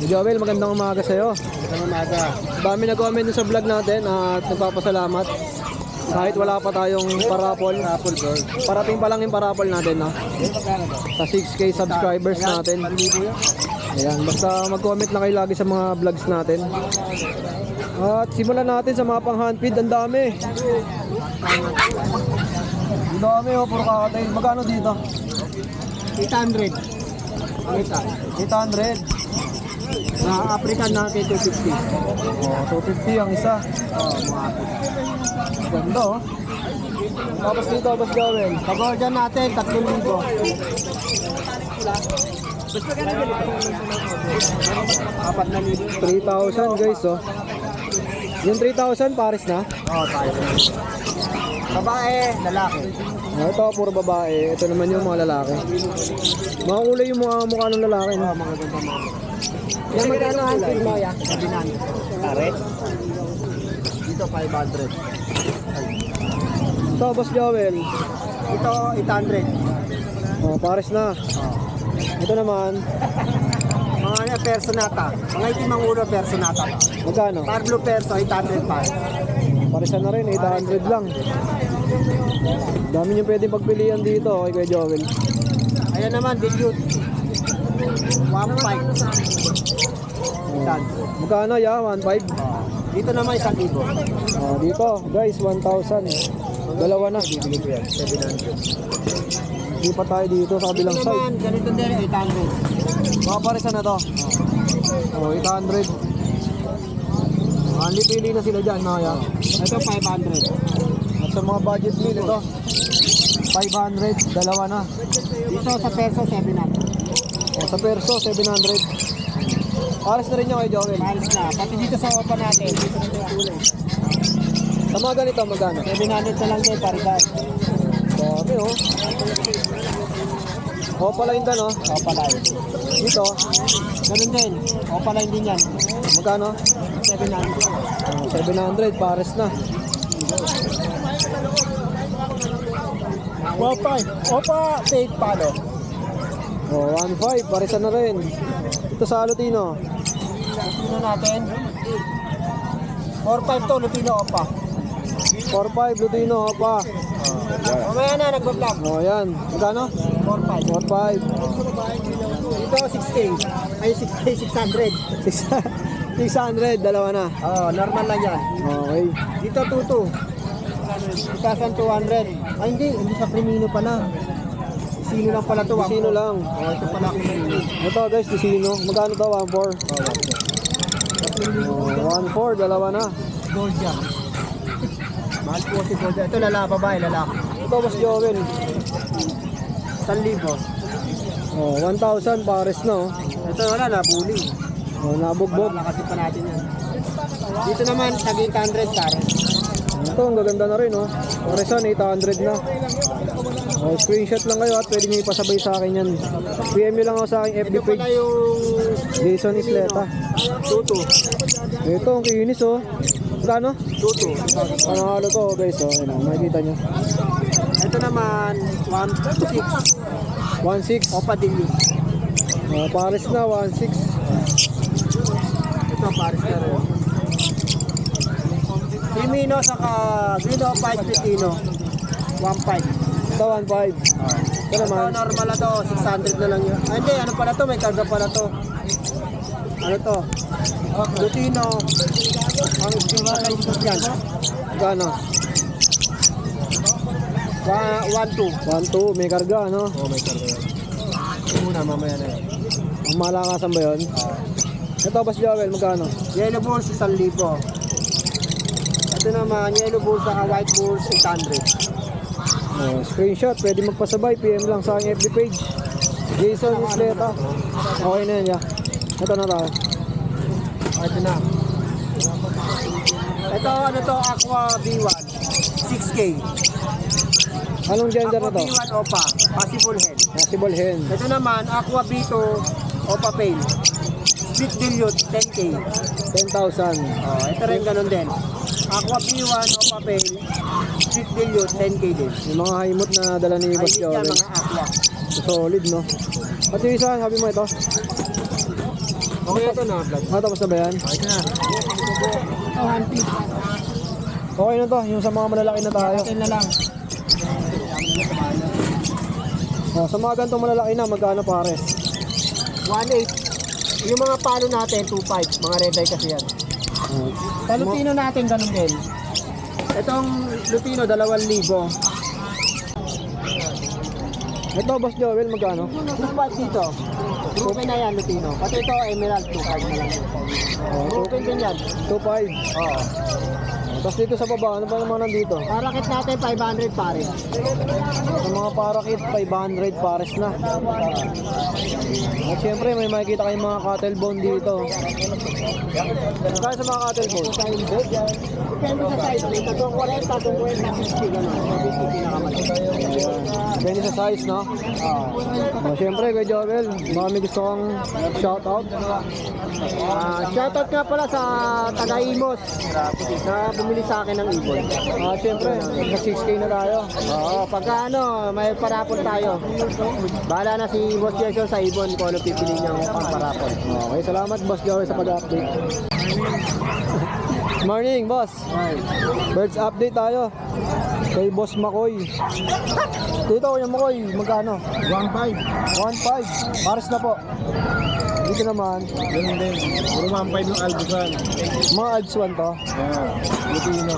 Joel, magandang umaga sa'yo. Magandang umaga. Dami nag-comment dun sa vlog natin at nagpapasalamat. Kahit wala pa tayong parapol. Apple gold. Parating pa lang yung parapol natin, no? Sa 6K subscribers natin. Ayan, basta mag-comment lang kayo lagi sa mga vlogs natin. At simulan natin sa mga pang-handfeed. Ang dami. Ang dami, oh, puro kakatail. Magkano dito? 800. 800. Sa African natin 250. Oh, 250 ang isa. Mga Ganda, oh. Tapos dito, Boss Joel. pag-order natin 3,000. Apat na libo. 3,000 guys, oh. Yung 3,000 pares na. Tayo. Babae, lalaki. Ito, puro babae. Ito naman yung mga lalaki. Mga kulay yung mga mukha ng lalaki, no? Mga ganda mga. Yan, magkano ang feed mo, ya? 700. Pare? Dito 500. Ito, Boss Joel. Ito 800. Oh, pares na. Ito naman, Mga personata. Mga itimang ulo personata. magkano? Parblo perso 800 pa. Paresan na rin, 800 lang. Dami nyo pwedeng pagpilian dito, kay Kuya Joel. Ayan naman, dilute. 1.5. Done. Magkano, ya? 1,500? Dito naman 1,000. Oh, dito, guys, 1,000. Dalawa na. Bibili ko yan, 700. Hindi pa tayo dito sa kabilang Ito side. naman, ganito din, 800. Mga paresan na to. Oh, 800. Only pili na sila dyan, no, ya? Ito 500. At sa mga budget meal, ito 500, dalawa na. Dito sa perso, 700. O, sa perso, 700. Pares na rin nyo kay Joel. Miles na. Pati dito sa opa natin. Sa mga ganito, magkano? 700 na lang din, parigas. Dami, oh. Opa line ka, no? Opa line. Dito, Ganun din. Opa line din yan. magkano? 700. Oh, 700, pares na. 1.5. Opa, fake palo. O, 1,500, paresan na rin. Ito sa Lutino. Lutino natin. 4.5 to, Lutino opa. 4,500, Lutino, opa. Mamaya na, nag-vlog. O, yan. Magkano? 4.5. 4,500. Dito 6K. Ay 6K 600. 600, dalawa na. Normal lang yan. Okay. Dito 22. 2,200. Ay hindi sa Primino pala. Sino lang pala to? Sino lang? Ito pala ako Primino. Ito guys, Sino. Magkano to? 1,400. 1,400, dalawa na. Georgia. Mahal po si Georgia. Ito babae, lalaki. Ito, Boss Joel. 1,000. Oh, 1,000 pares na, oh. Ito wala na, bully. Oh, nabugbog. Lakasin pa natin yan. Dito naman, tag 800 pares. Ito, ang gaganda na rin, oh. Paresan, 800 na. Oh, screenshot lang kayo at pwede nyo ipasabay sa akin yan. PM nyo lang ako sa aking FB Ito pala page. yung Jason Isleta. tutu. Ito, ang kinis, oh. Magkano? Tutu. Panalo to, guys, oh. Ayun, oh, makikita nyo. Ito naman, 1.6. 1,600. Opa dilute. Oh, pares na, 1,600. Ito, pares na rin. Primino saka Green of White Pitino. 1.5. Ito, 1,500. Ito naman. Ito normal na to, 600 na lang yun. Ay, hindi, ano pala to, may karga pala to. Ano to? Lutino. Ang istima sa isip yan. Magkano? 1.2. 1,200, may karga, no? May karga yan. Muna, mamaya na yan. Ang malakasan ba yun? Ito, Boss Joel, magkano? Yellow Bulls, 1,000. Ito naman, Yellow Bulls saka White Bulls, 800. Oh, screenshot, pwede magpasabay. PM lang sa aking FB page. Jason Isleta. Okay na yan, ya. Ito na tayo. Ito na. Ito, ano to, Aqua B1. 6K. Anong gender na Aqua to? B1 Opa, possible hen. Possible hen. Ito naman, Aqua B2 Opa Pale. Split dilute, 10K. 10,000. Ito rin ganun din. Aqua B1 Opa Pale. Split dilute, 10K din. Yung mga haimot na dala ni Boss Ay, yan Joel. mga Aqua. Solid, no? At yung isa, sabi mo ito? Okay na ito na, vlog. Tapos na ba yan? Okay na. Ito, 1 piece. Okay na to, yung sa mga malalaki na tayo. Atin na lang. Sa mga ganitong malalaki na, magkano pares? 1.8. Yung mga palo natin, 2.5. Mga red eye kasi yan. Sa Lutino natin, ganun din. Itong Lutino, 2,000. Ito, Boss Joel, magkano? 2.5 dito. Grouping na yan, Lutino. Pati ito, Emerald, 2.5 na lang. Grouping din yan. 2.5. Oo. Tapos dito sa baba, ano ba naman nandito? Parakit natin, 500 pare. Sa mga parakit, 500 pares na. At syempre, may makikita kayong mga cattle bone dito. Kaya sa mga cattle bone? Depende sa size. May 40, 50, gano'n. Depende sa size, no? Syempre, kay Joel, baka may gusto kang shoutout. Shoutout nga pala sa taga-Imos na bumili sa akin ng ibon. Syempre, nag 6K na tayo. Oo, pagka may parapol tayo. Bahala na si Boss Jason sa ibon kung ano pipili niyang pang parapol. Okay, salamat Boss Joel sa pag-update. Morning, boss. Birds update tayo. Kay Boss Makoy. Dito, Kuya Makoy, magkano? 1.5. 1.5. Pares na po. Dito naman, Ganun din. Puro 1.5 yung albusan. mga Alps 1 to. Yeah. Lutino.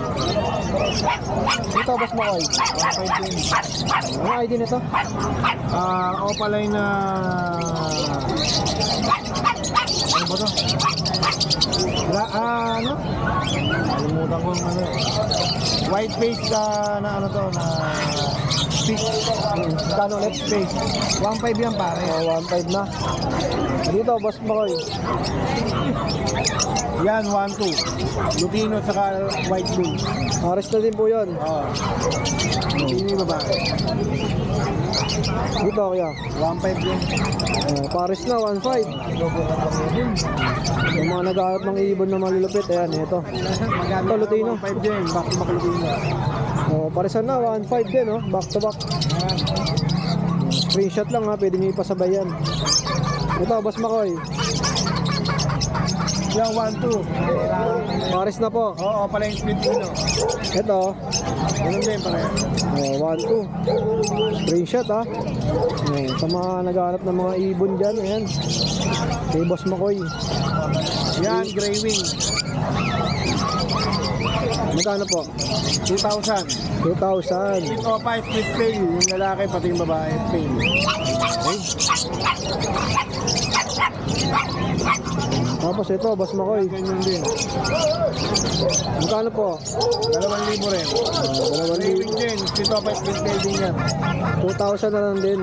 Dito, Boss Makoy. 1.5 din. Ano ID nito? Opaline na... Ano ba to? Ano? Kalimutan ko yung ano. White face na ano to, na... Fish. Magkano ulit? Face. 1.5 yan pare. 1.5 na. Dito, Boss Makoy. Yan, 1.2. Lutino saka white face. Pares na din po yun. Oo. Lutino yung babae. Dito, Kuya. 1.5 din. Pares na, 1.5. Yung mga nag-aarap ng ibon na malulupit, ayan, ito. Ito, Lutino. 1.5 din. Back to back Lutino. Paresan na, 1.5 din, oh. Back to back. Screenshot lang, ha. Pwede nyo ipasabay yan. Ito, Boss Makoy. Yan, 1.2. Pares na po. Oo, pala yung Lutino. Ito, Ganun din pare. 1.2. Screenshot, ha. Sa mga nag-aarap ng mga ibon dyan, ayan. Kay Boss Makoy. Yan, gray wing. Magkano po? 2,000. 2,000. Ito pa, split pay. Yung lalaki, pati yung babae, pay. Okay. Tapos ito, Boss Makoy. Ganyan din. Magkano po? 2,000 rin. Gray wing din. Ito pa, split pay din yan. 2,000 na lang din.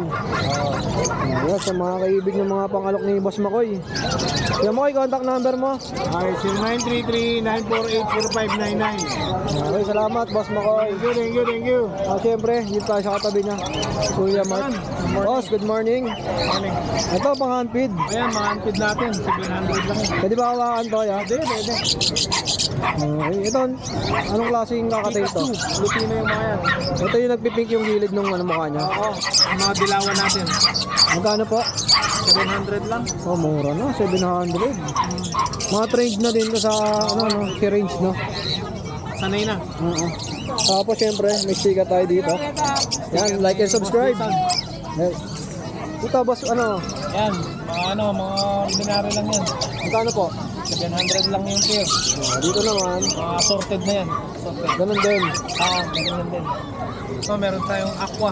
Yes, sa mga kaibig ng mga pangalok ni Boss Makoy. Yan mo, contact number mo. Okay, 0933-948-0599. Okay, salamat, Boss Makoy. Thank you. Siyempre, dito tayo sa katabi niya. Kuya Mark. Boss, good morning. Morning. Ito, pang handpid. Ayan, mga antid natin. 700 lang yun. Pwede ba hawakan to, ya? Pwede. Okay, ito, anong klaseng kakatail to? Lutino yung mga yan. Ito yung nagpipink yung gilid ng mukha niya. Oo, ang mga dilawan natin. Magkano po? 700 lang. Oh, mura na, 700. Mga trained na din to sa, si range, no? Sanay na. Oo. Tapos, syempre, may sticker tayo dito. Yan, like and subscribe. Yan. Ito, boss, Yan, mga ordinary lang yan. magkano po? 700 lang yung pair. Dito naman, Mga assorted na yan. Assorted. ganun din. Ganun din. So, meron tayong Aqua.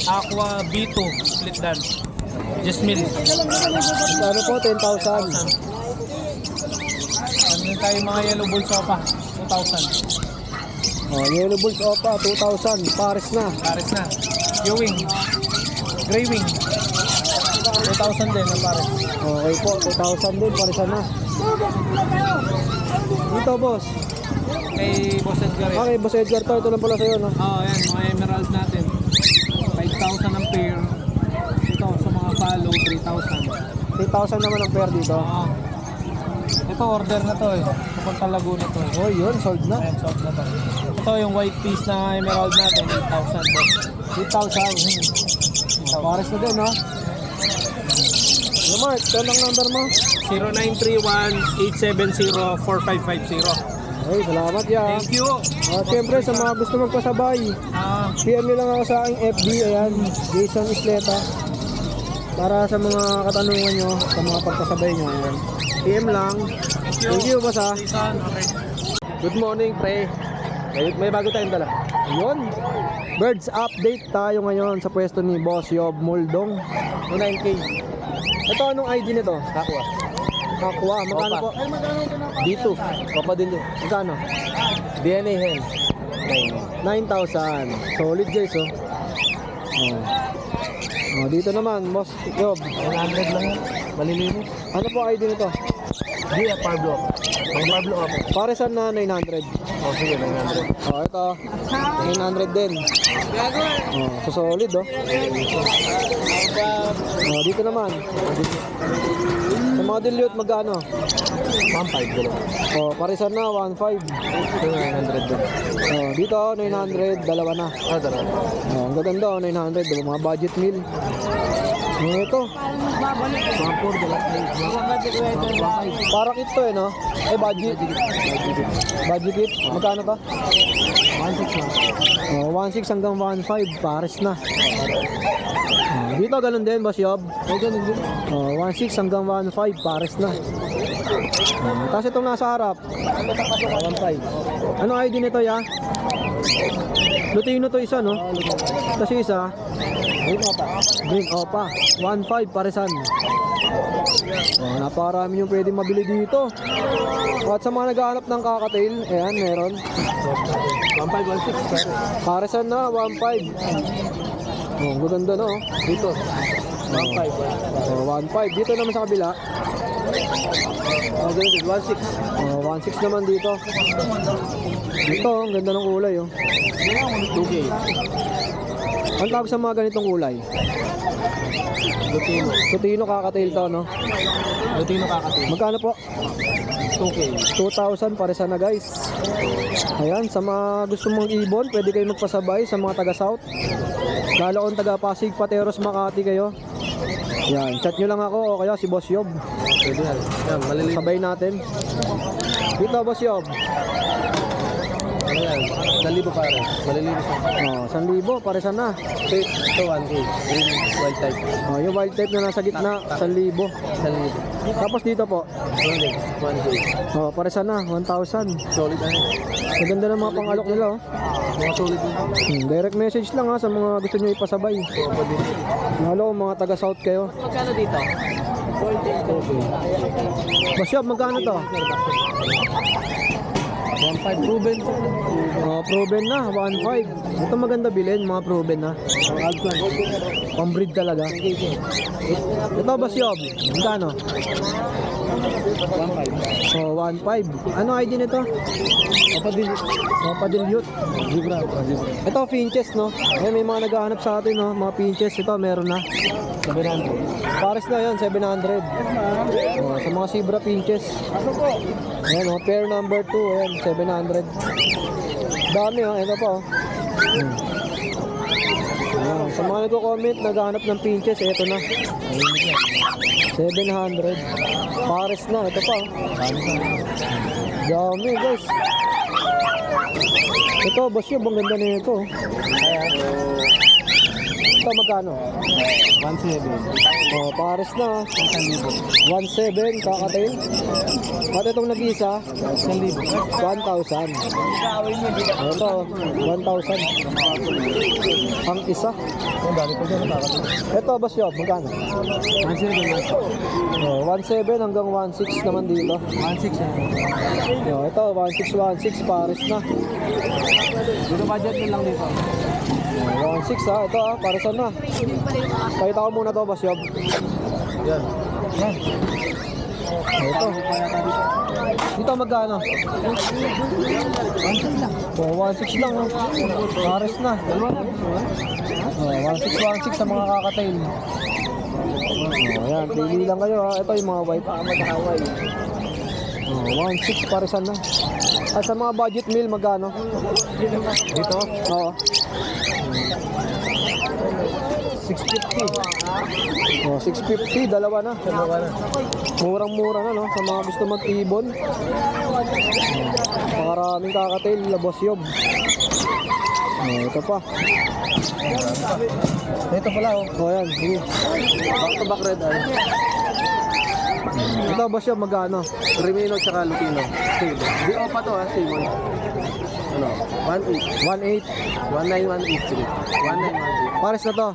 Aqua B2 split dance. Jasmine. Magkano po? 10,000. Ano din tayo mga yellow bull sofa. 2,000. Oh, yellow bulls opa, 2,000. Pares na. Pares na. Ewing. Gray wing. 2,000 din ang pares. Okay po, 2,000 din. Paresan na. Dito, boss. Kay Boss Edgar. Okay, boss Edgar to. Ito lang pala sa'yo, no? Yan. Mga emerald natin. 5,000 ang pair. Ito sa mga follow, 3,000. 3,000 naman ang pair dito. Ito order na to eh. Papunta Laguna to. Oh, yun. Sold na. Ayan, sold na to. Ito yung white piece na emerald natin, 8,000. 3,000. Pares na din, no? Ano, Mark, contact number mo? 0931-870-4550. Okay, salamat ya. Thank you. Siyempre sa mga gusto magpasabay, PM nyo lang ako sa aking FB, ayan, Jason Isleta. Para sa mga katanungan nyo, sa mga pagpasabay nyo, ayan. PM lang. Thank you, boss ha. Jason, okay. Good morning, pre. May bago tayong dala. Ayun. Birds update tayo ngayon sa pwesto ni Boss Yob Muldong. 9K. Ito, anong ID nito? Aqua. Aqua. Magkano po? D2. Papa din yun. Magkano? DNA hen. 9,000. Solid guys, oh. Oh, dito naman, Boss Yob. 900 lang yan. Malilinis. Ano po ID nito? Di at Parblo. Ang Parblo ako. Paresan na 900. O sige, 900. Oh, ito. 900 din. Oh, so solid, oh. Oh, dito naman. Sa mga dilute, magkano? 1.5 dalawa. Oh, paresan na, 1.5. Ito 900 din. Oh, dito, 900, dalawa na. Ah, dalawa. Oh, ang gaganda, oh, 900, diba? Mga budget meal. Oh, ito. 1.4 dalawa. Para kit to, eh, no? Eh, budget. Budget kit. Magkano to? 1.6 lang. Oh, 1.6 hanggang 1.5, pares na. Oh, dito, ganun din, Boss Yob. Ay, ganun din. Oh, 1.6 hanggang 1.5, pares na. Tapos itong nasa harap, 1.5. anong ID nito, ya? Lutino to isa, no? Kasi isa, Green Opa. 1.5 paresan. Oh, napakarami yung pwede mabili dito. At sa mga naghahanap ng kakatail, ayan, meron. 1.5, 1.6. Paresan na, 1.5. Oh, gaganda, no? Dito. 1.5. Oh, 1.5. Dito naman sa kabila. Oh, ganun din. 1.6. Oh, 1.6 naman dito. Dito, ang ganda ng kulay, oh. 2K. Ang tawag sa mga ganitong kulay? Lutino. Lutino kakatail to, no? Lutino kakatin. Magkano po? 2K. 2,000 paresan na, guys. Ayan, sa mga gusto mong ibon, pwede kayo magpasabay sa mga taga-South. Lalo kung taga-Pasig, Pateros, Makati kayo. Yan, chat nyo lang ako o kaya si Boss Yob. Pwede yan. Yan, malilinis. Sabay natin. Dito, Boss Yob. Ano yan? 1,000 pare. Malilinis yan. Oh, 1,000, paresan na. Ito 1K. Green white type. Oh, yung wild type na nasa gitna, 1,000. 1,000. Tapos dito po, 1K. oh, paresan na, 1,000. Solid na yan. Maganda ng mga pangalok nila, oh. Mga solid na yan. Direct message lang ha sa mga gusto nyo ipasabay. Pwede. Lalo kung mga taga-South kayo. Magkano dito? 4K. Boss Yob, magkano to? 1.5 proven. Proven na, 1.5. Ito maganda bilhin, mga proven na. Ang Alplan. Pang-breed talaga. Ito, Boss Yob, magkano? 1.5. So, 1.5. Ano ID nito? Padilyut. Zebra. Ito, pinches, no? Ayan, may mga naghahanap sa atin, no? Mga pinches, ito, meron na. 700. Pares na yan, 700. Oh, sa mga zebra pinches. Ayan, oh, pair number 2, ayan, 700. Dami, oh, ito pa, oh. Ayan, sa mga nagko-comment, naghahanap ng pinches, ito na. 700. Pares na, ito pa, oh. Dami, guys. Ito, Boss Yob, ang ganda na ito. Ito, magkano? 1.7. Oh, pares na. 1.7 kakatail. At itong nag-isa, 1,000. Ito, 1,000. Ang isa. Ang dami ko dyan nakakatin. Ito, Boss Yob, magkano? 1.7. Oh, 1.7 hanggang 1.6 naman dito. 1.6 yan. Oh, ito, 1.6 pares na. Dito budget din lang dito. Oh, 1.6 ha, ito ha, paresan na. Pakita ko muna to, Boss Yob. Yan. Yan. Ito. Dito magkano? 1.6 lang. Oh, 1.6 lang. Oh. Pares na. Oh, 1.6 sa mga kakatail. Oh, ayan, pili lang kayo ha. Ito yung mga white. Oh, 1.6 paresan na. At sa mga budget meal, magkano? Dito? Oo. 650. Oh, 650, dalawa na. Murang-mura na, no? Sa mga gusto mag-ibon. Makaraming kakatail, Boss Yob. Oh, ito pa. Ito pala oh. Oh, yan, sige. Back to back red eye. Ito, Boss Yob, magkano? Remino tsaka Lutino. Stable. Di pa to ha, stable. Ano? 1.8. 1.8. 1.918. Sige. 1.918. Pares na to.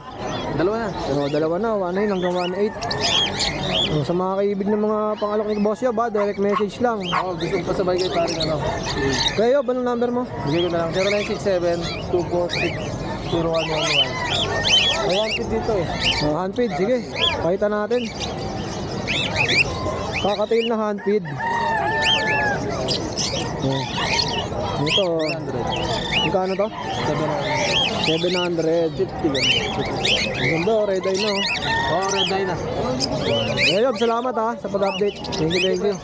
Dalawa na. Oh, dalawa na, 1.9 hanggang 1.8. Oh, sa mga kaibig ng mga pangalok ni Boss Yob, direct message lang. Ako, gusto ko pasabay kayo paring ano. Kaya Yob, anong number mo? Bigay ko na lang. 0967-246-0111. Ayan, fit dito eh. Oh, handfeed, sige. Pakita natin. Kakatail na handfeed. Oh. Ito, 100. magkano to? 700. 50 ganun. Ang ganda, red eye na. Oh, red eye na. Yob, salamat ha sa pag-update. Thank you, thank you.